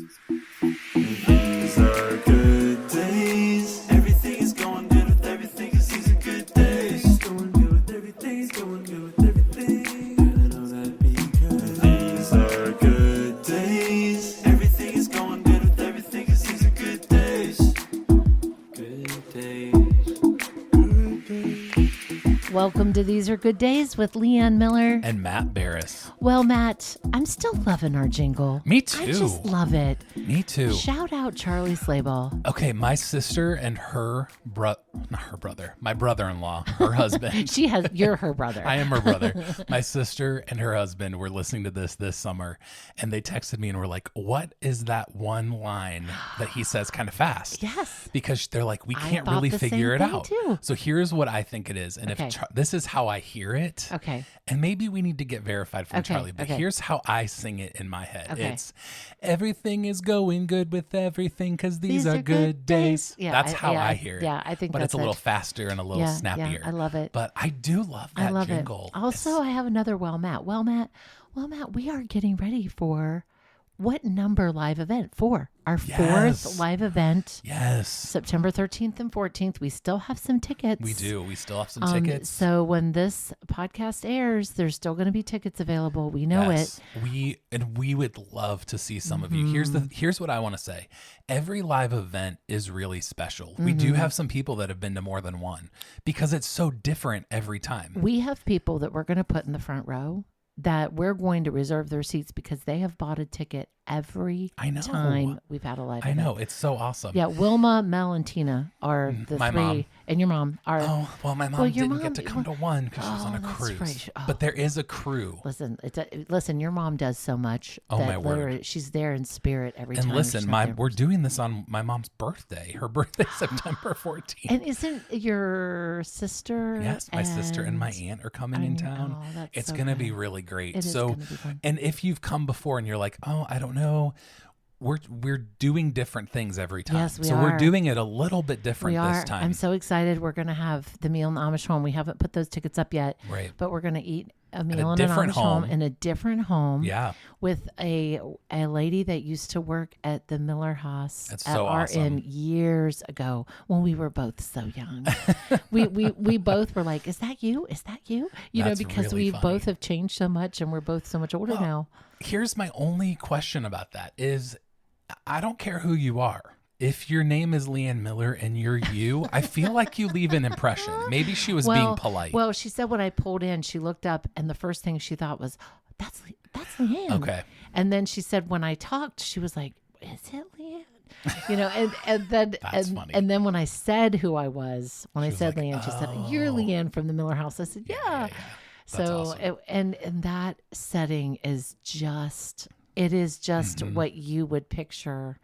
These are good days. Everything is going good with everything, 'cause these are good days. It's going good with everything, it's going good with everything. I know that because these are good days. Everything is going good with everything, 'cause these are good days. Good days. Good days. Welcome to These Are Good Days with Leanne Miller. And Matt Barris. Well, Matt, I'm still loving our jingle. Me too. I just love it. Me too. Shout out Charlie Slayball. Okay, my sister and my brother-in-law, her husband. You're her brother. I am her brother. My sister and her husband were listening to this summer, and they texted me and were like, what is that one line that he says kind of fast? Yes. Because they're like, we I can't thought really the figure it same thing out. too. So here's what I think it is. And Okay. if this is how I hear it. Okay. And maybe we need to get verified from Okay, Charlie, but okay. here's how I sing it in my head. Okay. It's everything is going good with everything because these are good days. Yeah, That's how I hear it. Yeah, I think but that's it's a little it. faster and a little Yeah, snappier. I love it. But I do love that I love jingle. it. Also, I have another Matt, we are getting ready for what number live event? 4. Our Yes. 4th live event. Yes, September 13th and 14th. We still have some tickets. we do. We still have some tickets. So when this podcast airs, there's still going to be tickets available. We know Yes. We would love to see some of you. Here's what I want to say. Every live event is really special. We do have some people that have been to more than one because it's so different every time. We have people that we're going to put in the front row that we're going to reserve their seats because they have bought a ticket every I know. time we've had a live I event. know. It's so awesome. Yeah, Wilma, Mel, and Tina are the My 3, mom. and your mom are. Oh, well, my mom Well, your didn't mom- get to come to one because she was on a that's cruise. right. Oh. But there is a crew. Listen, your mom does so much. Oh, that my word. literally she's there in spirit every time. And listen, she's not there. we're doing this on my mom's birthday. Her birthday September 14th. And isn't your sister? Yes, my sister and my aunt are coming in town. Oh, that's It's so going to be good. really great. It is So, gonna be fun. and if you've come before and you're like, oh, I don't know, we're doing different things every time. Yes, we so are. we're doing it a little bit different We are. this time. I'm so excited. We're going to have the meal in the Amish home. We haven't put those tickets up yet. Right. But we're going to eat a meal in an different Amish home home. in a different home. Yeah. With a lady that used to work at the Miller House That's at so awesome. years ago when we were both so young. we both were like, "Is that you? Is that you?" You That's know, because really we funny. both have changed so much and we're both so much older now. Here's my only question about that is I don't care who you are. If your name is Leanne Miller and you're you, I feel like you leave an impression. Maybe she was being polite. Well, she said when I pulled in, she looked up and the first thing she thought was, that's Leanne. Okay. And then she said when I talked, she was like, is it Leanne? You know, and then That's funny. and then when I said who I was, when I was said like, Leanne, she said, "You're Leanne from the Miller House." I said, "Yeah." That's So awesome. and that setting is just Mm-hmm. what you would picture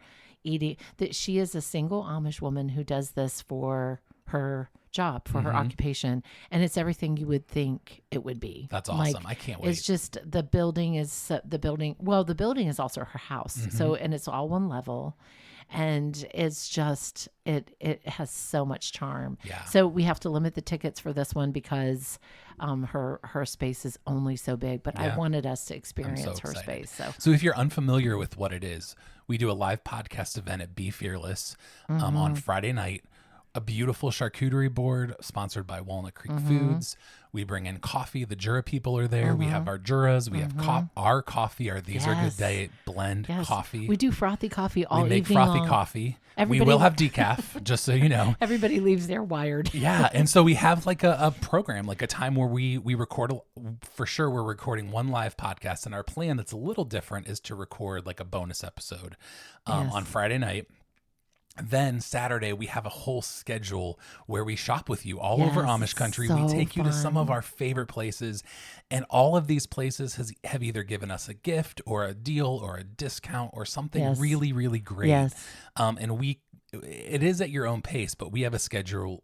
eating. That she is a single Amish woman who does this for her job, for her Mm-hmm. occupation, and it's everything you would think it would be. That's awesome. I can't wait. It's just the building is Well, the building is also her house, Mm-hmm. so and it's all one level. And it's just it has so much charm. Yeah. So we have to limit the tickets for this one because her space is only so big. But I Yeah. wanted us to experience her excited. space. So if you're unfamiliar with what it is, we do a live podcast event at Be Fearless Mm-hmm. on Friday night. A beautiful charcuterie board sponsored by Walnut Creek Mm-hmm. Foods. We bring in coffee. The Jura people are there. We have our Juras. We have our coffee. These are Mm-hmm. Yes. good day blend Yes. coffee. We do frothy coffee all we make evening frothy long. coffee. Everybody- We will have decaf, just so you know. Everybody leaves there wired. Yeah, and so we have like a program, like a time where we record. For sure, we're recording one live podcast, and our plan that's a little different is to record like a bonus episode Yes. on Friday night. Then Saturday, we have a whole schedule where we shop with you all over Yes, Amish country. so We take you to some of fun. our favorite places, and all of these places have either given us a gift or a deal or a discount or something Yes. really, really great. Yes. And it is at your own pace, but we have a schedule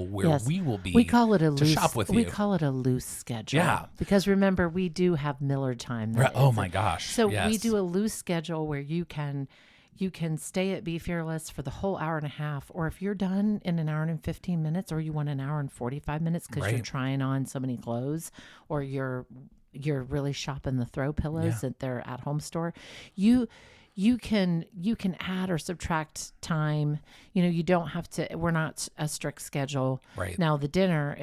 where Yes. we will be. We call it a to loose. shop with we you. call it a loose schedule. Yeah. Because remember, we do have Miller time. Right. that Oh is- my gosh. So we yes. do a loose schedule where you can stay at Be Fearless for the whole hour and a half, or if you're done in an hour and 15 minutes, or you want an hour and 45 minutes because you're Right. trying on so many clothes, or you're really shopping the throw pillows Yeah. at their at home store. You you can add or subtract time. You don't have to. We're not a strict schedule. Right. Now the dinner.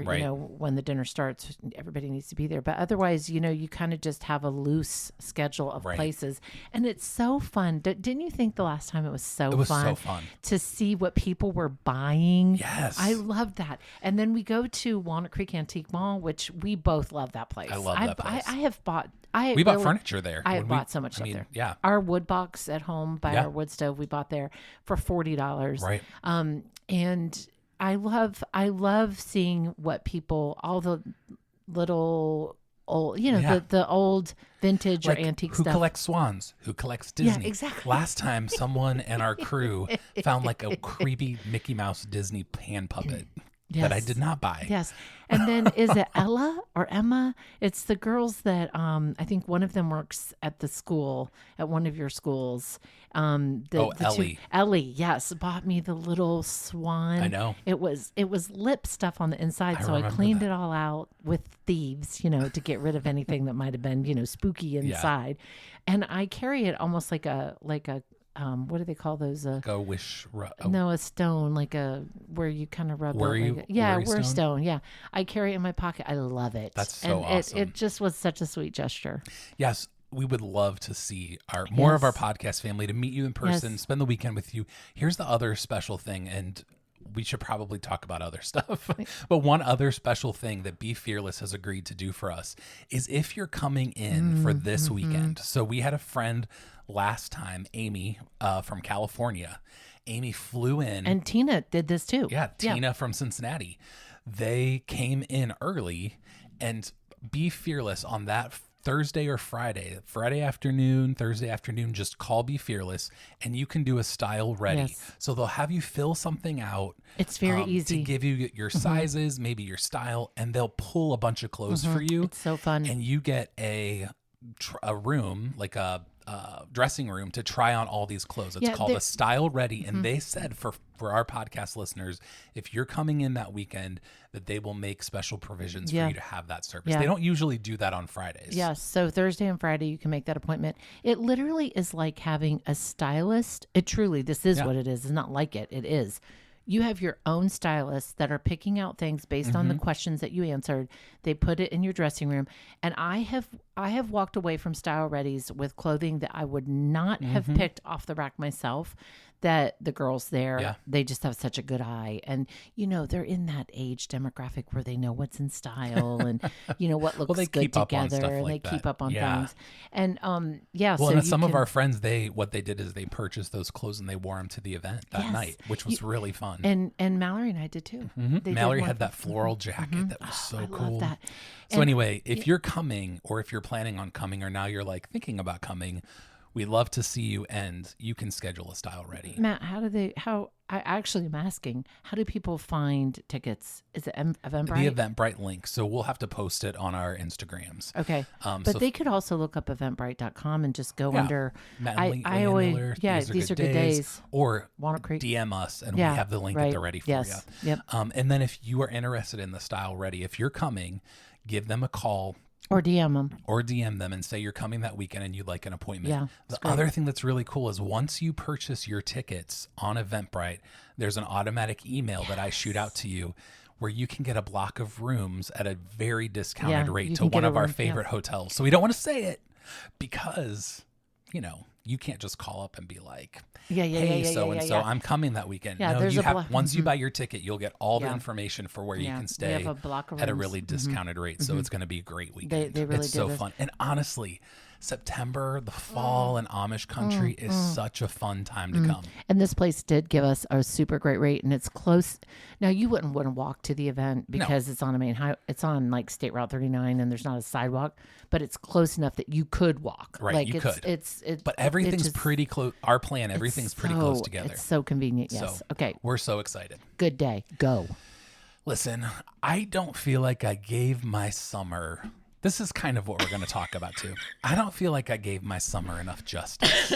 Right. When the dinner starts, everybody needs to be there. But otherwise, you kind of just have a loose schedule of Right. places, and it's so fun. Didn't you think the last time it was so It was fun? so fun. To see what people were buying. Yes. I love that. And then we go to Walnut Creek Antique Mall, which we both love that place. I love that place. I have bought. We bought furniture there. I when have we- bought so much I stuff mean, there. Yeah. Our wood box at home by Yeah. our wood stove we bought there for $40. Right. And I love seeing what people, all the little old, Yeah. the old vintage Like, or antique who stuff. collects swans? Who collects Yeah, Disney? exactly. Last time, someone in our crew found like a creepy Mickey Mouse Disney pan puppet that I Yes. did not buy. Yes. And then is it Ella or Emma? It's the girls that I think one of them works at the school, at one of your schools. Ellie. Ellie, yes, bought me the little swan. I know. It was lip stuff on the inside, I so I remember cleaned that. it all out with thieves, to get rid of anything that might have been, spooky inside. And I carry it almost like a what do they call those? Go wish. No, a stone, like where you kind of rub it. Worry- Like yeah, worry we're stone? stone. Yeah, I carry it in my pocket. I love it. That's so and awesome. It just was such a sweet gesture. Yes, we would love to see more of our Yes. podcast family, to meet you in person, Yes. spend the weekend with you. Here's the other special thing, and we should probably talk about other stuff. But one other special thing that Be Fearless has agreed to do for us is if you're coming in for this weekend. So we had a friend last time, Amy from California. Amy flew in. And Tina did this too. Yeah, Tina from Cincinnati. They came in early, and Be Fearless on that Thursday or Friday afternoon, Thursday afternoon, just call Be Fearless and you can do a style ready. Yes. So they'll have you fill something out. It's very easy. To give you your sizes, maybe your style, and they'll pull a bunch of clothes for you. It's so fun. And you get a room, like a dressing room, to try on all these clothes. It's Yeah, called they- a Style Ready. And they said for our podcast listeners, if you're coming in that weekend, that they will make special provisions Yeah. for you to have that service. Yeah. They don't usually do that on Fridays. Yes. So Thursday and Friday, you can make that appointment. It literally is like having a stylist. It truly, this is Yeah. what it is. It's not like it. It is. You have your own stylists that are picking out things based on the questions that you answered. They put it in your dressing room. And I have walked away from Style Readies with clothing that I would not have picked off the rack myself. That the girls there, Yeah. they just have such a good eye. And, they're in that age demographic where they know what's in style and, what looks they good keep up on together. stuff And like they keep that. up on Yeah. things. And, yeah. Well, so and you some of can- our friends, what they did is they purchased those clothes and they wore them to the event that Yes. night, which was really fun. And Mallory and I did too. They did Mallory one had for- that floral jacket that was so I love cool. that. So And- anyway, if you're coming or if you're planning on coming or now you're like thinking about coming, we'd love to see you, and you can schedule a Style Ready. Matt, I'm asking, how do people find tickets? Is it Eventbrite? The Eventbrite link. So we'll have to post it on our Instagrams. Okay. So But they could also look up eventbrite.com and just go Yeah. under. Matt I Leland always, Miller, yeah, these are good days. Or Walnut Creek. DM us and Yeah, we have the link at right. the ready for Yes. you. Yep. And then if you are interested in the Style Ready, if you're coming, give them a call Or DM them. or DM them and say you're coming that weekend and you'd like an appointment. Yeah, The it's great. other thing that's really cool is once you purchase your tickets on Eventbrite, there's an automatic email that I shoot out to you where you can get a block of rooms at a very discounted Yeah, rate you to can get one a of our room, yeah. favorite hotels. So we don't want to say it because, you can't just call up and be like, hey, so and so, I'm coming that weekend. Yeah, No, there's you a have block- once you buy your ticket, you'll get all the Yeah. information for where you Yeah, can we stay have a block of at a rooms. really discounted rate. So it's going to be a great weekend. they really it's did so this. fun. And honestly, September, the fall in Amish country is such a fun time to come. And this place did give us a super great rate, and it's close. Now you wouldn't want to walk to the event because it's on a main highway. It's on like State Route 39, and there's not a sidewalk, but it's close enough that you could walk. Right, like you it's, could. It's But everything's just- pretty close. Our plan, everything's pretty close together. It's so convenient. Yes. So Okay. we're so excited. Good day. Go. Listen, I don't feel like I gave my summer. This is kind of what we're going to talk about too. I don't feel like I gave my summer enough justice.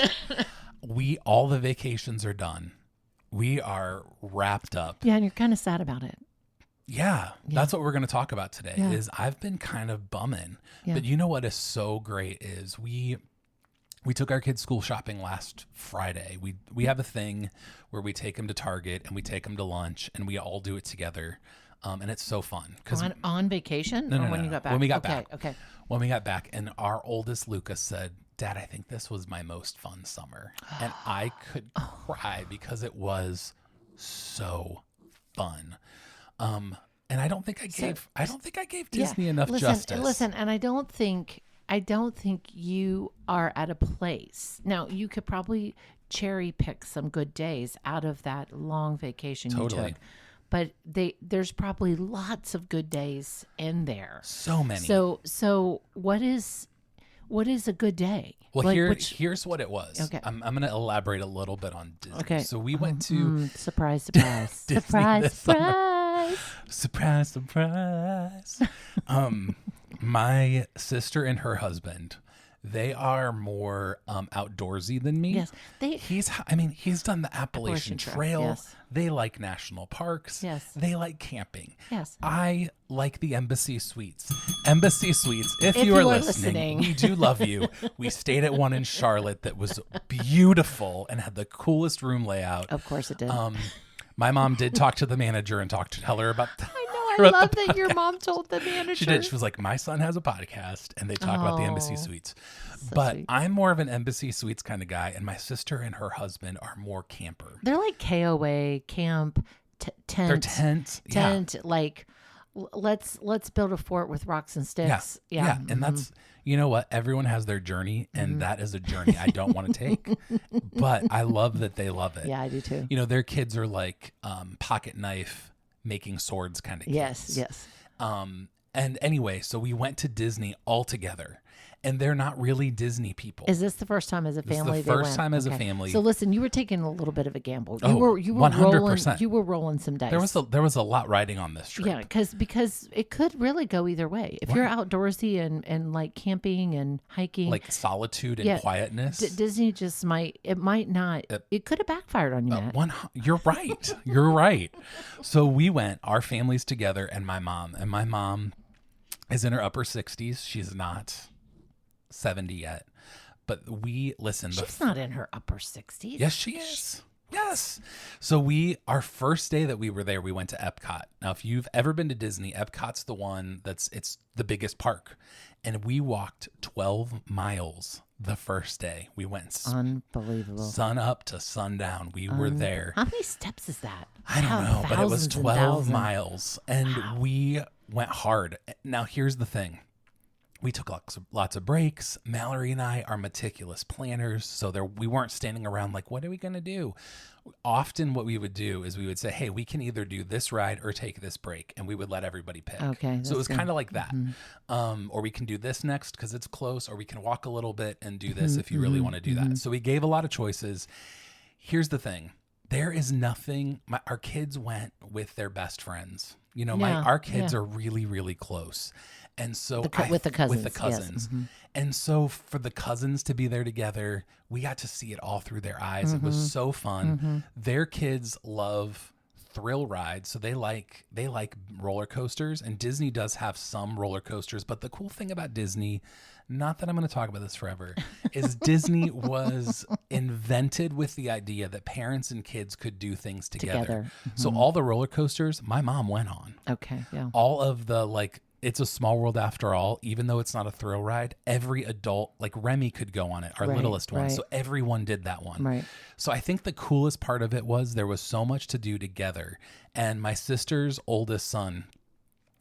All the vacations are done. We are wrapped up. Yeah, and you're kind of sad about it. Yeah, that's what we're going to talk about today. Yeah. Is I've been kind of bumming, Yeah. but you know what is so great is we we took our kids school shopping last Friday. We have a thing where we take them to Target and we take them to lunch and we all do it together. And it's so fun. On vacation? No, or when you got back? When we got back. Okay. When we got back, and our oldest Lucas said, Dad, I think this was my most fun summer. And I could cry because it was so fun. And I don't think I gave Disney enough justice. Listen, and I don't think you are at a place. Now, you could probably cherry pick some good days out of that long vacation you took. But there's probably lots of good days in there. So many. So what is a good day? Well, here's what it was. Okay. I'm going to elaborate a little bit on Disney. Okay. So we went to surprise. Disney surprise. this summer. Surprise. My sister and her husband, they are more outdoorsy than me. Yes. He's done the Appalachian Trail. Yes. They like national parks. Yes. They like camping. Yes. I like the Embassy Suites. Embassy Suites, if you are listening, we do love you. We stayed at one in Charlotte that was beautiful and had the coolest room layout. Of course it did. My mom did talk to the manager and tell her about I love that your mom told the manager. She did. She was like, my son has a podcast and they talk about the Embassy Suites. But sweet. I'm more of an Embassy Suites kind of guy, and my sister and her husband are more camper. They're like KOA, camp, tent. They're tent. Tent, like let's build a fort with rocks and sticks. Yeah. And that's, you know what? Everyone has their journey, and that is a journey I don't want to take. But I love that they love it. Yeah, I do too. You know, their kids are like pocket knife, making swords kind of kids. Yes. And anyway, so we went to Disney all together, and they're not really Disney people. Is this the first time as a family? This is the first time as a family. So listen, you were taking a little bit of a gamble. You were 100%. You were rolling some dice. There was a lot riding on this trip. Yeah, because it could really go either way. If you're outdoorsy and like camping and hiking, like solitude and quietness, Disney just might not. It could have backfired on you. Matt. You're right. You're right. So we went, our families together, and my mom is in her upper 60s. She's not 70 yet, but she's not in her upper 60s. Yes, she is. Yes. So our first day that we were there, we went to Epcot. Now, if you've ever been to Disney, Epcot's the one it's the biggest park. And we walked 12 miles the first day. We went unbelievable. Sun up to sundown. We were there. How many steps is that? I don't know, but it was 12 miles, and we went hard. Now, here's the thing. We took lots of breaks. Mallory and I are meticulous planners, so we weren't standing around like, what are we going to do? Often what we would do is we would say, hey, we can either do this ride or take this break, and we would let everybody pick. Okay. So it was kind of like that. Or we can do this next because it's close, or we can walk a little bit and do this if you really want to do that. So we gave a lot of choices. Here's the thing. There is nothing. Our kids went with their best friends. You know, our kids are really, really close. And so with the cousins. Yes. And so for the cousins to be there together, we got to see it all through their eyes. It was so fun. Their kids love thrill rides, so they like roller coasters, and Disney does have some roller coasters. But the cool thing about Disney, not that I'm going to talk about this forever, is Disney was invented with the idea that parents and kids could do things together. So all the roller coasters, my mom went on. Okay, yeah. All of the It's a Small World After All, even though it's not a thrill ride, every adult, like Remy could go on it, our littlest one. So everyone did that one. Right. So I think the coolest part of it was there was so much to do together. And my sister's oldest son,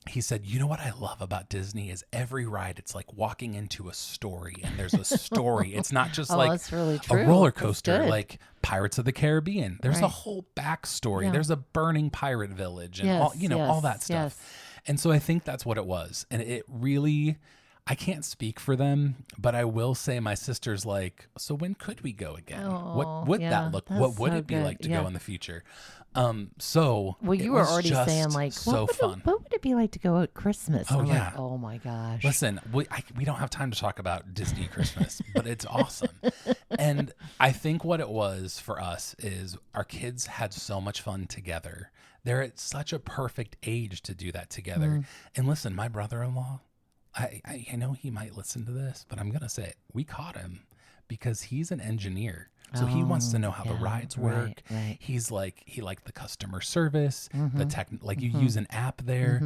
he said, you know what I love about Disney is every ride, it's like walking into a story, and there's a story. It's not just that's really true. a roller coaster like Pirates of the Caribbean. There's a whole backstory. Yeah. There's a burning pirate village and all that stuff. Yes. And so I think that's what it was. And it really, I can't speak for them, but I will say my sister's like, so when could we go again? What would that look? What would it be like to go in the future? So you were already saying like, fun. What would it be like to go at Christmas? Oh, I'm yeah. like, oh my gosh. Listen, we don't have time to talk about Disney Christmas, but it's awesome. And I think what it was for us is our kids had so much fun together. They're at such a perfect age to do that together. And listen, my brother-in-law, I know he might listen to this, but I'm going to say it. We caught him because he's an engineer. So he wants to know how the rides work. Right. He's like, he liked the customer service, the tech, like you use an app there.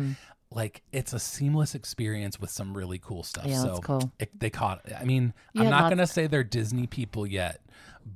Like it's a seamless experience with some really cool stuff. Yeah, so that's cool. they caught it. I mean, Yeah, I'm not lots- going to say they're Disney people yet,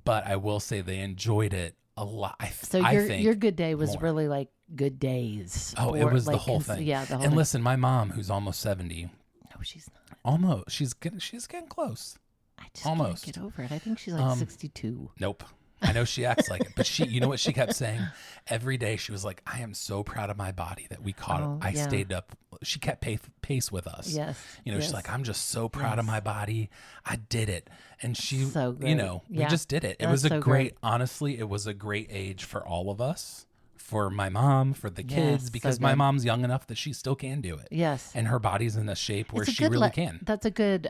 but I will say they enjoyed it a lot. So I your think your good day was more. really like good days. Oh, it or, was the like, whole thing. Yeah, the whole And thing. listen, my mom, who's almost 70, No, she's not. almost, she's getting close. I just Almost. can't get over it. I think she's like 62. Nope. I know she acts like it, but you know what she kept saying every day? She was like, I am so proud of my body that we caught Oh, it. I yeah. stayed up. She kept pace with us. Yes. You know, she's yes. like, I'm just so proud of my body. I did it. And she, So you great. know, we Yeah. just did it. It That's was a so great, great. honestly, it was a great age for all of us, for my mom, for the kids, Yes, so because my good. mom's young enough that she still can do it. Yes. And her body's in a shape where It's a she good really le- can. That's a good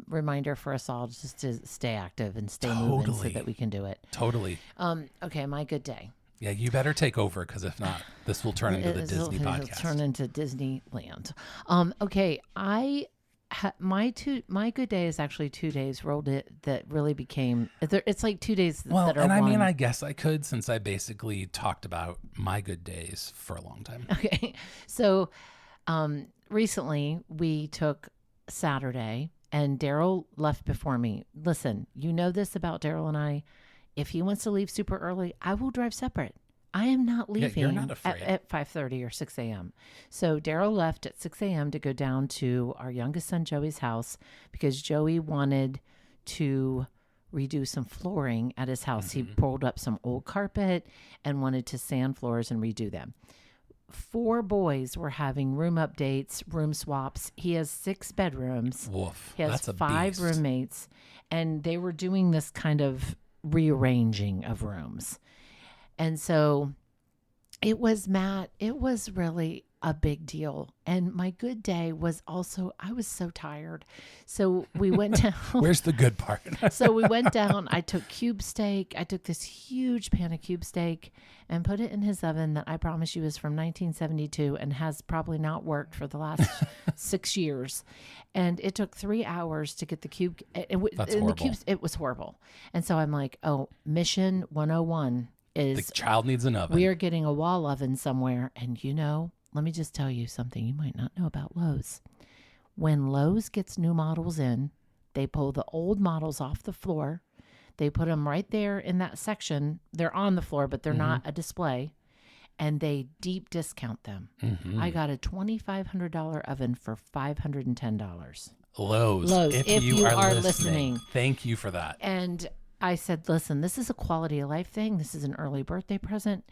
reminder for us all just to stay active and stay moving so Totally. that we can do it. Totally. Okay, my good day. Yeah, you better take over because if not, this will turn into the It'll- Disney it'll podcast. turn into Disneyland. Okay, my good day is actually 2 days rolled it that really became. It's like 2 days Well, that are and I mean, one. I guess I could since I basically talked about my good days for a long time. Okay, so recently we took Saturday, and Daryl left before me. Listen, you know this about Daryl and I. If he wants to leave super early, I will drive separate. I am not Yeah, leaving you're not afraid. at 5:30 or 6 a.m. So Daryl left at 6 a.m. to go down to our youngest son Joey's house because Joey wanted to redo some flooring at his house. He pulled up some old carpet and wanted to sand floors and redo them. 4 boys were having room updates, room swaps. He has 6 bedrooms. Woof. He has That's a 5 beast. roommates, and they were doing this kind of rearranging of rooms. And so it was, Matt, it was really a big deal. And my good day was also, I was so tired. So we went down. Where's the good part? So we went down. I took cube steak. I took this huge pan of cube steak and put it in his oven that I promise you is from 1972 and has probably not worked for the last 6 years. And it took 3 hours to get the cube. That's and horrible. the cubes, it was horrible. And so I'm like, oh, mission 101 The is child needs an oven. we are getting a wall oven somewhere. And you know, let me just tell you something you might not know about Lowe's. When Lowe's gets new models in, they pull the old models off the floor. They put them right there in that section. They're on the floor, but they're not a display. And they deep discount them. I got a $2,500 oven for $510. Lowe's. Lowe's, If you are listening, listening. thank you for that. And I said, listen, this is a quality of life thing. This is an early birthday present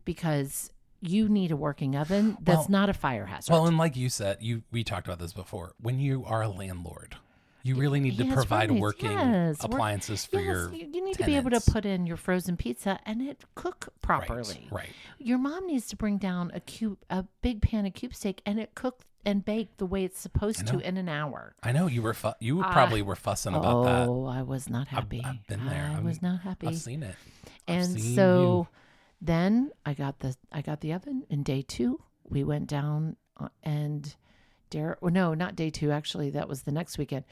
because you need a working oven that's Well- not a fire hazard. Well, and like you said, we talked about this before. When you are a landlord, you really need to Yes, provide right. working Yes, appliances for your you need to be able to tenants. put in your frozen pizza and it cook properly. Right. Your mom needs to bring down a big pan of cube steak and it cook and bake the way it's supposed to know. in an hour. I know you were you probably were fussing about that. Oh, I was not happy. I've been there. I was not happy. I've seen it. I've And seen so then I got the oven. In day 2, we went down and not day 2. Actually, that was the next weekend.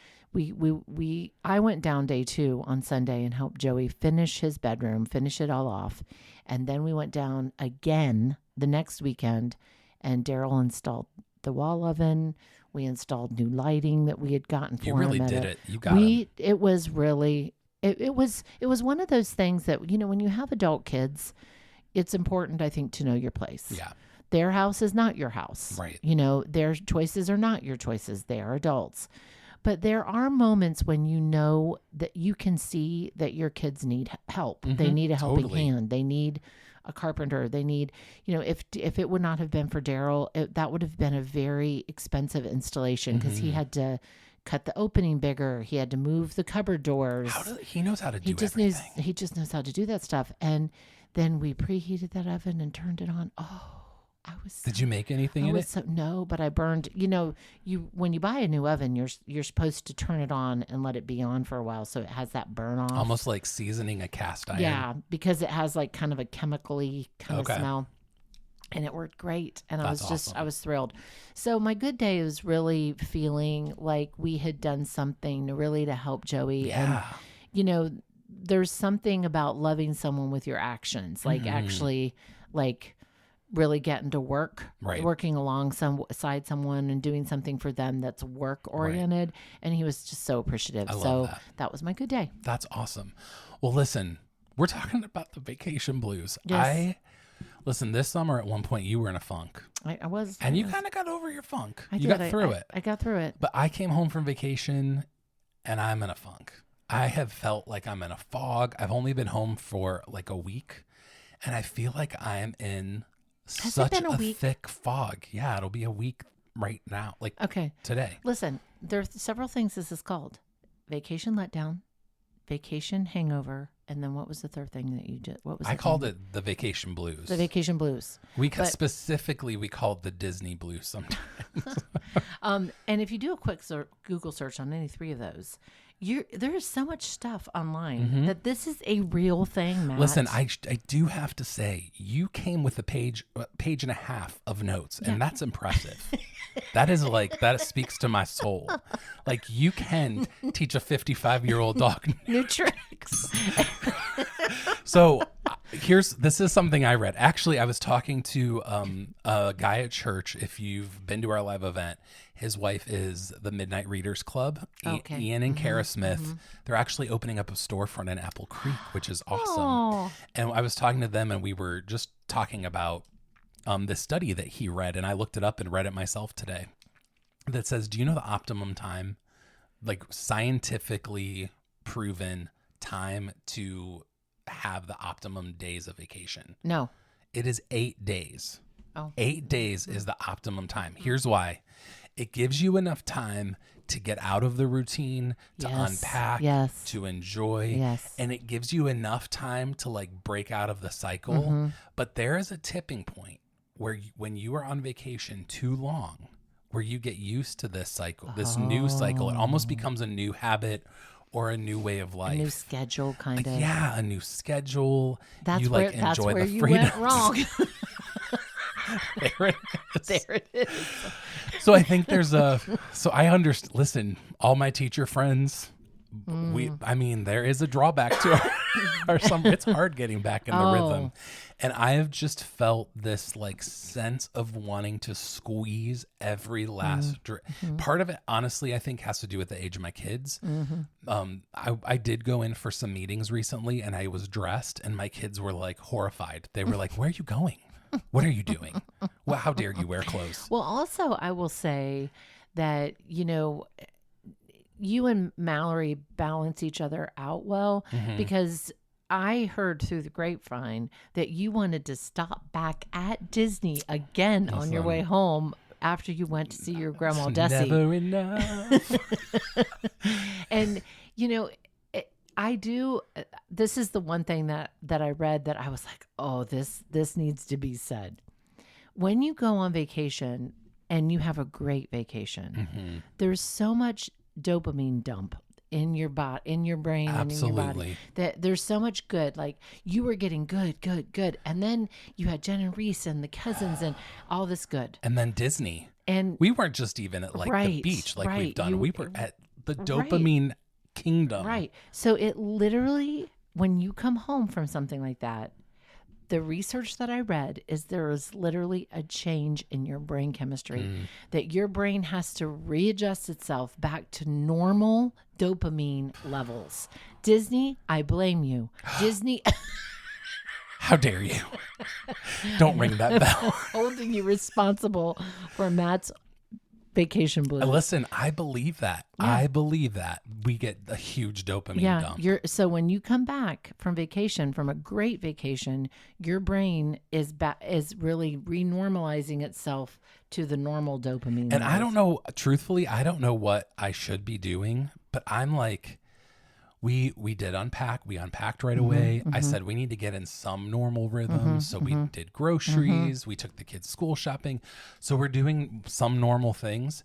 I went down day 2 on Sunday and helped Joey finish his bedroom, finish it all off, and then we went down again the next weekend, and Daryl installed the wall oven. We installed new lighting that we had gotten for You him. really at did a- it. You got it. It was really. It was one of those things that, you know, when you have adult kids, it's important, I think, to know your place. Yeah. Their house is not your house. Right. You know, their choices are not your choices. They are adults. But there are moments when you know that you can see that your kids need help. They need a helping totally. hand. They need a carpenter. They need, you know, if it would not have been for Daryl, that would have been a very expensive installation because he had to cut the opening bigger. He had to move the cupboard doors. He knows how to do He just knows how to do that stuff. And then we preheated that oven and turned it on. Oh, I was. Did you make anything I in was it? so, no, but I burned. You know, when you buy a new oven, you're supposed to turn it on and let it be on for a while so it has that burn off. Almost like seasoning a cast iron. Yeah, because it has like kind of a chemically kind Okay. of smell. And it worked great. And That's I was thrilled. So my good day was really feeling like we had done something to help Joey. And, Yeah. you know, there's something about loving someone with your actions, like actually like really getting to work, Right. working alongside someone and doing something for them that's work oriented. And he was just so appreciative. I love So that. was my good day. That's awesome. Well, listen, we're talking about the vacation blues. Yes. Listen, this summer at one point you were in a funk. I was. And I you was- kind of got over your funk. I You did. got through it. I got through it. But I came home from vacation and I'm in a funk. I have felt like I'm in a fog. I've only been home for like a week and I feel like I am in Has it such been a a week? thick fog. Yeah, it'll be a week right now, like Okay. today. Listen, there are several things this is called: vacation letdown, vacation hangover, and then what was the third thing that you did? What was I the called thing? it the vacation blues. The vacation blues. but- Specifically, we called the Disney blues sometimes. And if you do a quick Google search on any three of those, there is so much stuff online that this is a real thing, Matt. Listen, I do have to say, you came with a page and a half of notes, and that's impressive. That speaks to my soul. Like, you can teach a 55-year-old dog. new tricks. So this is something I read. Actually, I was talking to a guy at church. If you've been to our live event, his wife is the Midnight Readers Club. Okay. Ian and Kara Smith. They're actually opening up a storefront in Apple Creek, which is awesome. Oh. And I was talking to them, and we were just talking about this study that he read, and I looked it up and read it myself today. That says, do you know the optimum time, like scientifically proven time to have the optimum days of vacation? No. It is 8 days. Oh. 8 days is the optimum time. Here's why. It gives you enough time to get out of the routine, to Yes. unpack, Yes. to enjoy. Yes. And it gives you enough time to like break out of the cycle. Mm-hmm. But there is a tipping point where when you are on vacation too long, where you get used to this cycle, this new cycle, it almost becomes a new habit or a new way of A life. new schedule, kind of. Yeah, a new schedule. That's you where like enjoy the you freedom. went wrong. There it is. There it is. So I think so I understand. Listen, all my teacher friends, there is a drawback to it's hard getting back in the rhythm. And I have just felt this like sense of wanting to squeeze every last part of it. Honestly, I think has to do with the age of my kids. I did go in for some meetings recently and I was dressed and my kids were like horrified. They were like, "Where are you going? What are you doing? Well, how dare you wear clothes?" Well, also, I will say that, you and Mallory balance each other out well because I heard through the grapevine that you wanted to stop back at Disney again on your way home after you went to see your grandma Desi. Never enough. And, I do. This is the one thing that I read that I was like, oh, this needs to be said. When you go on vacation and you have a great vacation, there's so much dopamine dump in your body, in your brain, and in your body, Absolutely. that there's so much good. Like you were getting good, and then you had Jen and Reese and the cousins and all this good. And then Disney. And We weren't just even at like the Right, beach like we've right. done. We were at the dopamine kingdom. right, so it literally, when you come home from something like that, the research that I read is there is literally a change in your brain chemistry, that your brain has to readjust itself back to normal dopamine levels. Disney, I blame you. Disney How dare you? Don't ring that bell. holding you responsible for Matt's vacation blues. Listen, I believe that. I believe that we get a huge dopamine dump. So when you come back from vacation, from a great vacation, your brain is really renormalizing itself to the normal dopamine. And I levels. don't know, truthfully, I don't know what I should be doing, but I'm like, we did unpack. We unpacked right away. I said we need to get in some normal rhythm. So we did groceries. We took the kids school shopping. So we're doing some normal things,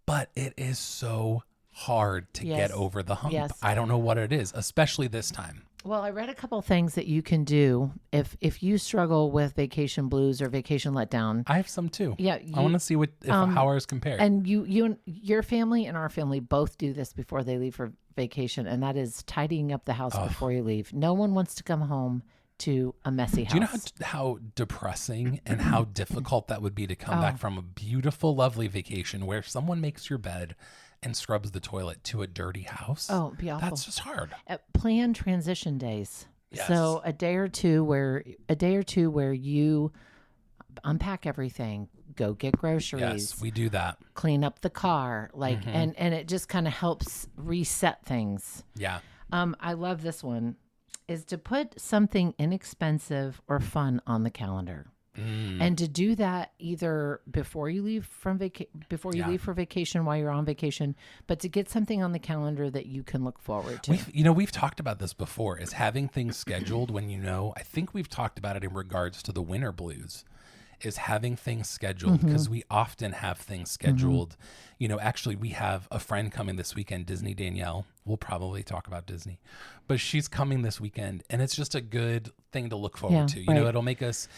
but it is so hard to Yes. get over the hump. Yes. I don't know what it is, especially this time. Well, I read a couple things that you can do if you struggle with vacation blues or vacation letdown. I have some too. Yeah, I want to see how ours compare. And you and your family and our family both do this before they leave for vacation, and that is tidying up the house before you leave. No one wants to come home to a messy house. Do you know how depressing and how difficult that would be to come back from a beautiful, lovely vacation where someone makes your bed and scrubs the toilet to a dirty house? Oh, it'd be awful. That's just hard. Plan transition days. Yes. So a day or two where you unpack everything, go get groceries, Yes, we do that. clean up the car, like, and it just kind of helps reset things. Yeah. I love this one, is to put something inexpensive or fun on the calendar. And to do that either before you leave leave for vacation, while you're on vacation, but to get something on the calendar that you can look forward to. We've talked about this before, is having things scheduled when I think we've talked about it in regards to the winter blues, is having things scheduled, because we often have things scheduled. Actually, we have a friend coming this weekend, Disney Danielle. We'll probably talk about Disney, but she's coming this weekend, and it's just a good thing to look forward to. Right. It'll make us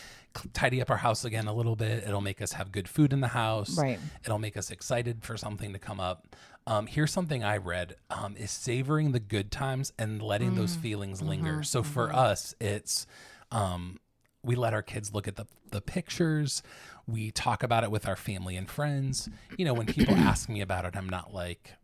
tidy up our house again a little bit. It'll make us have good food in the house. Right. It'll make us excited for something to come up. Here's something I read, is savoring the good times and letting those feelings linger. So for us, it's, we let our kids look at the pictures. We talk about it with our family and friends. When people ask me about it, I'm not like,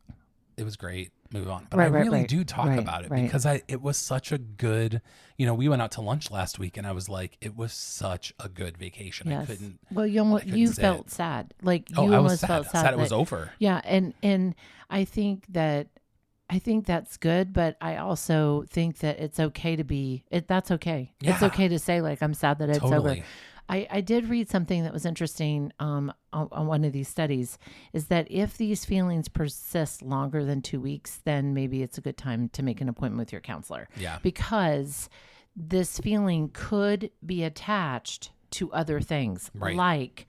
it was great, move on. But I really do talk about it because it was such a good, we went out to lunch last week and I was like, it was such a good vacation. Yes. I couldn't. Well, you felt sad. Like you I was almost sad. felt sad Sad it was over. Yeah, and I think that's good, but I also think that it's okay to be that's okay. Yeah. It's okay to say, like, I'm sad that it's Totally. over. I did read something that was interesting on one of these studies, is that if these feelings persist longer than 2 weeks, then maybe it's a good time to make an appointment with your counselor. Yeah. Because this feeling could be attached to other things, Right. like,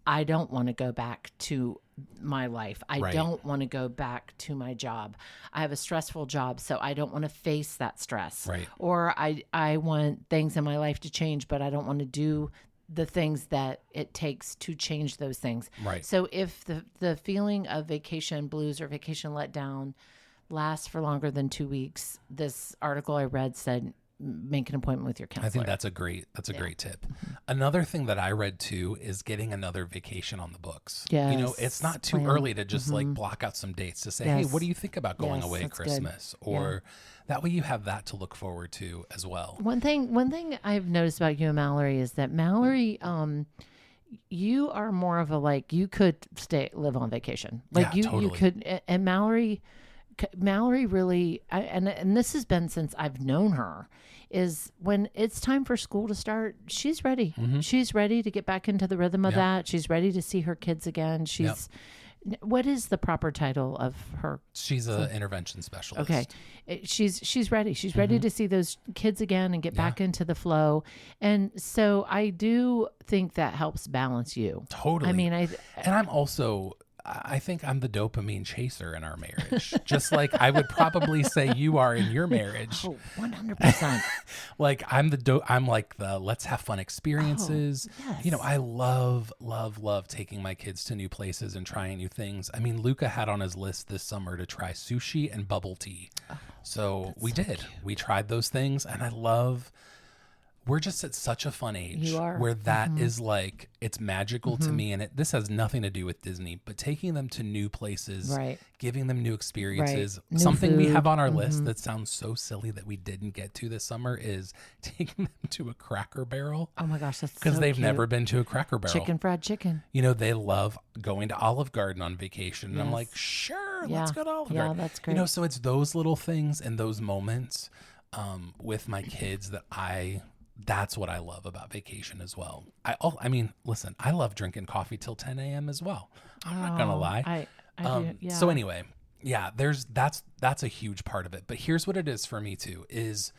I don't want to go back to my life. I Right. don't want to go back to my job. I have a stressful job, so I don't want to face that stress. Right. Or I want things in my life to change, but I don't want to do the things that it takes to change those things. Right. So if the feeling of vacation blues or vacation letdown lasts for longer than 2 weeks, this article I read said make an appointment with your counselor. I think that's a great tip. Another thing that I read too is getting another vacation on the books. Yes. It's not too Plan. early to just like block out some dates to say, hey, Yes. what do you think about going Yes, away at that's good. Christmas? Or that way you have that to look forward to as well. One thing I've noticed about you and Mallory is that Mallory, you are more of a, like, you could live on vacation. Like Yeah, you totally. could, and Mallory really, and this has been since I've known her, is when it's time for school to start, she's ready. She's ready to get back into the rhythm of Yep. that. She's ready to see her kids again. She's, what is the proper title of her? She's an intervention specialist. Okay. She's ready. She's ready to see those kids again and get back into the flow. And so I do think that helps balance you. Totally. I mean, And I think I'm the dopamine chaser in our marriage. Just like I would probably say you are in your marriage. 100%. Like I'm like the let's have fun experiences. yes. I love taking my kids to new places and trying new things. I mean, Luca had on his list this summer to try sushi and bubble tea. So we did. We tried those things, and we're just at such a fun age You are. where that is like, it's magical to me. And this has nothing to do with Disney, but taking them to new places, Right. giving them new experiences. New Something we food. have on our list that sounds so silly that we didn't get to this summer is taking them to a Cracker Barrel. Oh my gosh, that's Because so they've cute. never been to a Cracker Barrel. Fried chicken. They love going to Olive Garden on vacation. And I'm Yes. like, sure, Yeah. let's go to Olive Yeah, Garden. that's great. So it's those little things and those moments with my kids that's what I love about vacation as well. I mean, listen, I love drinking coffee till 10 a.m. as well. I'm not going to lie. I do, yeah. So anyway, that's a huge part of it. But here's what it is for me too, is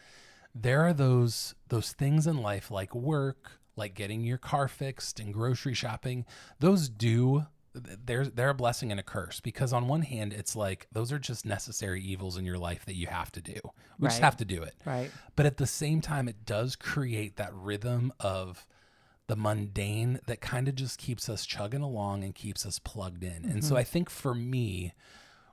there are those things in life like work, like getting your car fixed and grocery shopping. Those do they're a blessing and a curse, because on one hand, it's like those are just necessary evils in your life that you have to do. We just Right. have to do it. Right. But at the same time, it does create that rhythm of the mundane that kind of just keeps us chugging along and keeps us plugged in. And so I think for me,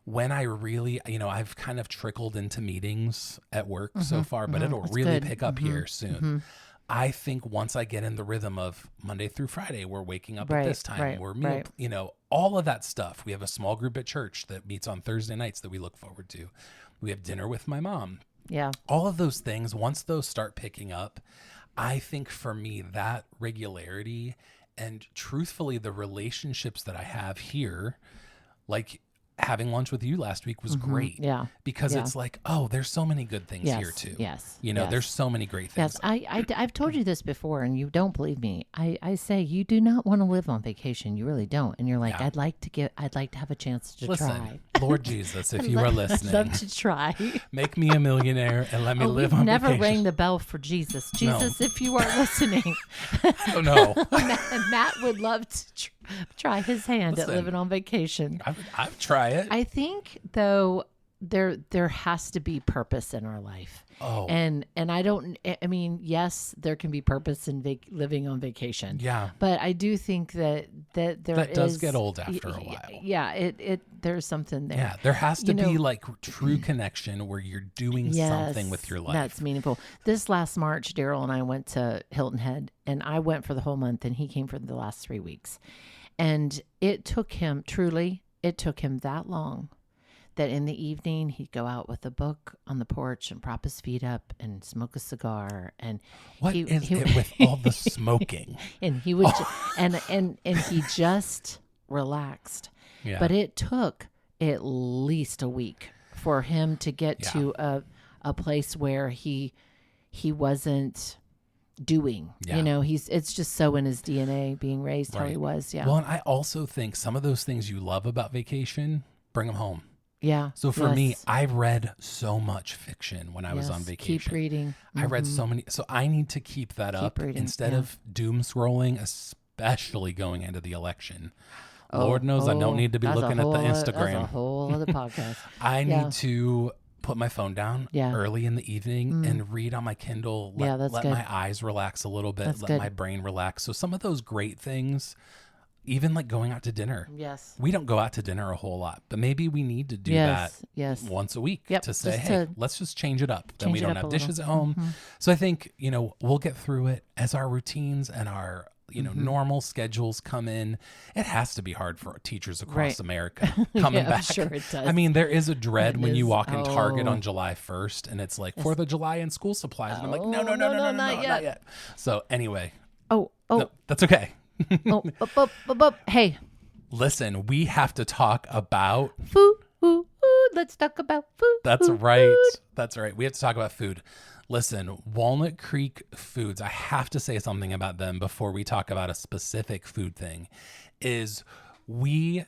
when I really, I've kind of trickled into meetings at work so far, but it'll That's really good. pick up here soon. I think once I get in the rhythm of Monday through Friday, we're waking up at Right, this time, right, we're right. all of that stuff. We have a small group at church that meets on Thursday nights that we look forward to. We have dinner with my mom. Yeah. All of those things, once those start picking up, I think for me, that regularity and truthfully, the relationships that I have here, like having lunch with you last week was great. Yeah. Because Yeah. it's like, oh, there's so many good things Yes. here too. Yes. There's so many great things. Yes, I've told you this before, and you don't believe me. I say you do not want to live on vacation. You really don't. And you're like, Yeah. I'd like to have a chance to Listen, try. Lord Jesus, if you are I'd listening, love to try. make me a millionaire and let me live We've on never vacation. rang the bell for Jesus. Jesus, if you are listening, Oh no, Matt would love to try his hand Listen. at living on vacation. I'd try it. I think though there has to be purpose in our life. Oh. And I mean, yes, there can be purpose in living on vacation. Yeah. But I do think that there That does is- get old after a while. Yeah, there's something there. Yeah, there has to You know- be like true connection where you're doing something with your life. That's meaningful. This last March, Daryl and I went to Hilton Head, and I went for the whole month, and he came for the last 3 weeks. And it took him that long that in the evening he'd go out with a book on the porch and prop his feet up and smoke a cigar. And What is it with all the smoking? and he would and he just relaxed. Yeah. But it took at least a week for him to get Yeah. to a place where he wasn't doing. Yeah. It's just so in his DNA, being raised how he Right. was. Yeah. Well, and I also think some of those things you love about vacation, bring them home. Yeah. So for me, Yes. I read so much fiction when I was on Yes. vacation. Keep reading. I read so many. So I need to keep that up reading, instead yeah. of doom scrolling, especially going into the election. Lord knows I don't need to be that's a looking at the whole- That's a Instagram. whole other podcast. I Yeah. need to put my phone down Yeah. early in the evening and read on my Kindle. Yeah, that's let good. my eyes relax a little bit. That's let good. my brain relax. So some of those great things, even like going out to dinner. Yes. We don't go out to dinner a whole lot, but maybe we need to do Yes. that Yes. once a week Yep, to say, just hey, to let's just change it up. Then change we it don't up have a little. dishes at home. So I think, we'll get through it as our routines and our, normal schedules come in. It has to be hard for teachers across Right. America coming Yeah, back. sure it does. I mean, there is a dread It when you is. walk in Target Oh. on July 1st and it's like 4th of July and school supplies. And I'm like, no, no, not not yet. yet. So anyway, Oh. no, that's okay. Hey, Listen, we have to talk about food. Let's talk about food. That's right. That's right. We have to talk about food. Listen, Walnut Creek Foods, I have to say something about them before we talk about a specific food thing, is we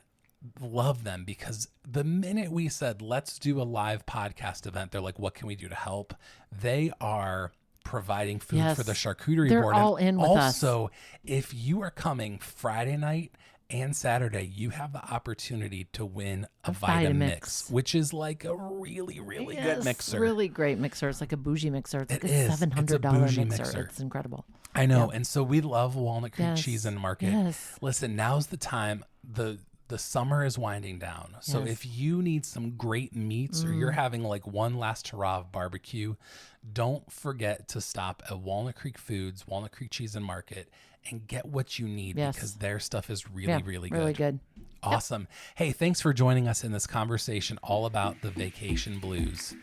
love them because the minute we said, let's do a live podcast event, they're like, what can we do to help? They are providing food Yes. for the charcuterie They're board. all in with us. Also, if you are coming Friday night and Saturday, you have the opportunity to win a Vitamix, which is like a really, really good mixer. Really great mixer. It's like a bougie mixer. It's like It a is. It's a $700 bougie mixer. mixer. It's incredible. I know. And so we love Walnut Creek Yes. Cheese and Market. Yes. Listen, now's the time. The summer is winding down. So Yes. if you need some great meats or you're having like one last hurrah of barbecue, don't forget to stop at Walnut Creek Foods, Walnut Creek Cheese and Market, and get what you need Yes. because their stuff is really, Yeah, really good. Really good. Awesome. Hey, thanks for joining us in this conversation all about the vacation blues.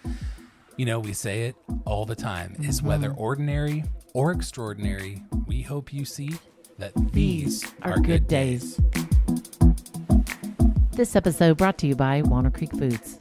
We say it all the time. Is whether ordinary or extraordinary, we hope you see that these are good days. This episode brought to you by Walnut Creek Foods.